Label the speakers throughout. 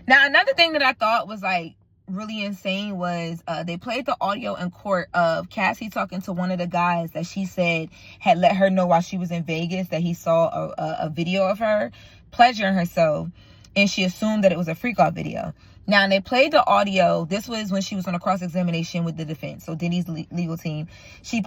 Speaker 1: Now, another thing that I thought was like really insane was they played the audio in court of Cassie talking to one of the guys that she said had let her know while she was in Vegas that he saw a video of her pleasuring herself, and she assumed that it was a freak off video. Now, they played the audio. This was when she was on a cross-examination with the defense, so Diddy's legal team.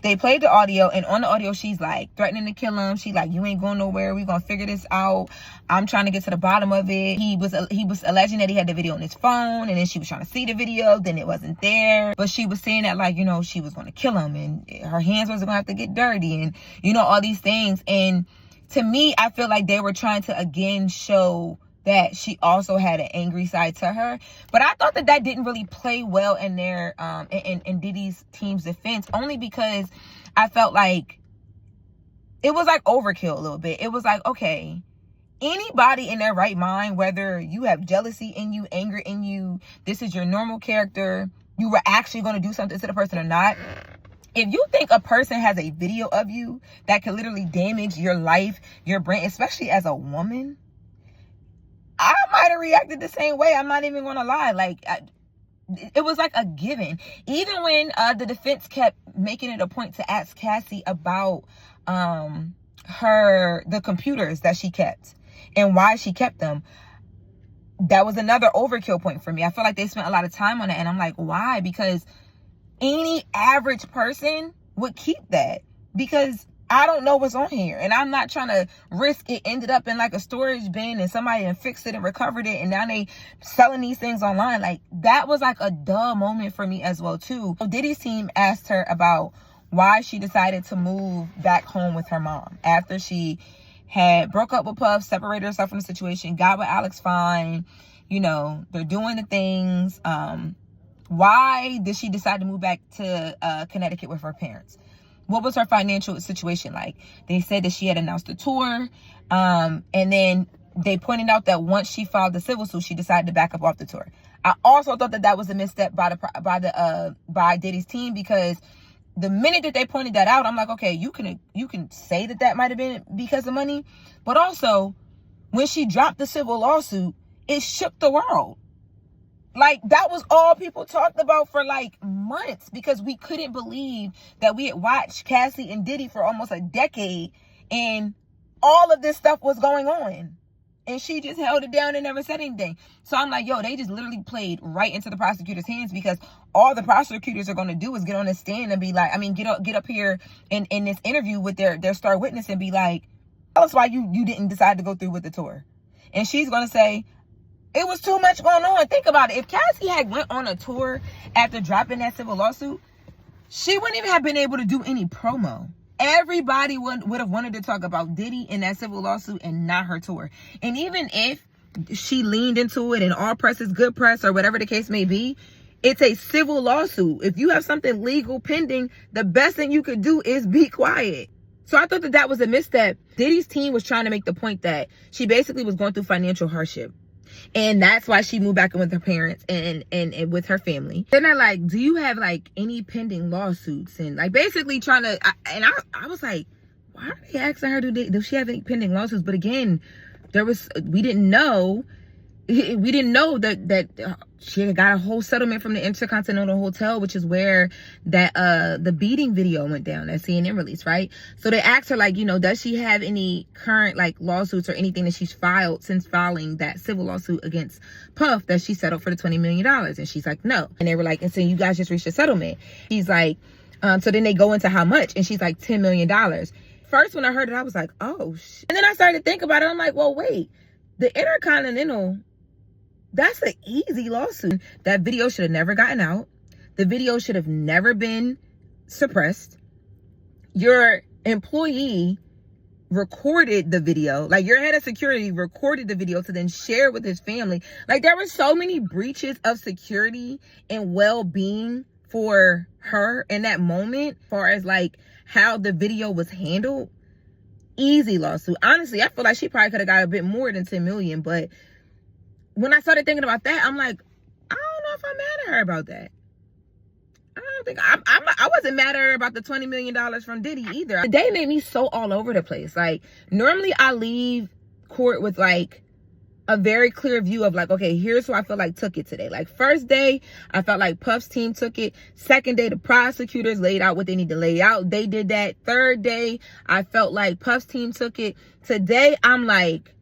Speaker 1: They played the audio, and on the audio, she's like threatening to kill him. She like, you ain't going nowhere. We gonna figure this out. I'm trying to get to the bottom of it. He was alleging that he had the video on his phone, and then she was trying to see the video. Then it wasn't there, but she was saying that like, you know, she was gonna kill him, and her hands wasn't gonna have to get dirty, and you know, all these things. And to me, I feel like they were trying to again show that she also had an angry side to her, but I thought that didn't really play well in their in Diddy's team's defense, only because I felt like it was like overkill a little bit. It was like, okay, anybody in their right mind, whether you have jealousy in you, anger in you, this is your normal character, you were actually going to do something to the person or not. If you think a person has a video of you that could literally damage your life, your brain, especially as a woman, I might have reacted the same way. I'm not even gonna lie. Like, it was like a given. Even when the defense kept making it a point to ask Cassie about the computers that she kept and why she kept them, that was another overkill point for me. I feel like they spent a lot of time on it, and I'm like, why? Because any average person would keep that, because I don't know what's on here, and I'm not trying to risk it ended up in like a storage bin and somebody and fixed it and recovered it, and now they selling these things online. Like, that was like a duh moment for me as well too. So Diddy's team asked her about why she decided to move back home with her mom after she had broke up with Puff, separated herself from the situation, got with Alex fine, you know, they're doing the things. Why did she decide to move back to Connecticut with her parents? What was her financial situation like? They said that she had announced a tour. And then they pointed out that once she filed the civil suit, she decided to back up off the tour. I also thought that was a misstep by Diddy's team, because the minute that they pointed that out, I'm like, okay, you can say that might have been because of money. But also, when she dropped the civil lawsuit, it shook the world. Like, that was all people talked about for like months, because we couldn't believe that we had watched Cassie and Diddy for almost a decade and all of this stuff was going on, and she just held it down and never said anything. So I'm like, yo, they just literally played right into the prosecutor's hands, because all the prosecutors are going to do is get on the stand and be like, get up here in this interview with their star witness and be like, tell us why you didn't decide to go through with the tour. And she's going to say, it was too much going on. Think about it. If Cassie had went on a tour after dropping that civil lawsuit, she wouldn't even have been able to do any promo. Everybody would have wanted to talk about Diddy and that civil lawsuit and not her tour. And even if she leaned into it and all press is good press or whatever the case may be, it's a civil lawsuit. If you have something legal pending, the best thing you could do is be quiet. So I thought that was a misstep. Diddy's team was trying to make the point that she basically was going through financial hardship, and that's why she moved back in with her parents and with her family. Then they're like, do you have like any pending lawsuits? And like basically trying to, I was like, why are they asking her, does she have any pending lawsuits? But again, we didn't know that she had got a whole settlement from the Intercontinental Hotel, which is where that the beating video went down that CNN released, right? So they asked her, like, you know, does she have any current like lawsuits or anything that she's filed since filing that civil lawsuit against Puff that she settled for the $20 million? And she's like, no. And they were like, and so you guys just reached a settlement. He's like, so then they go into how much, and she's like, $10 million. First, when I heard it, I was like, oh shit. And then I started to think about it. I'm like, well, wait, the Intercontinental, that's an easy lawsuit. That video should have never gotten out. The video should have never been suppressed. Your employee recorded the video. Like, your head of security recorded the video to then share with his family. Like, there were so many breaches of security and well-being for her in that moment, as far as like how the video was handled. Easy lawsuit. Honestly, I feel like she probably could have got a bit more than 10 million, but when I started thinking about that, I'm like, I don't know if I'm mad at her about that. I don't think I wasn't mad at her about the $20 million from Diddy either. The day made me so all over the place. Like, normally I leave court with like a very clear view of like, okay, here's who I feel like took it today. Like first day, I felt like Puff's team took it. Second day, the prosecutors laid out what they need to lay out. They did that. Third day, I felt like Puff's team took it. Today, I'm like,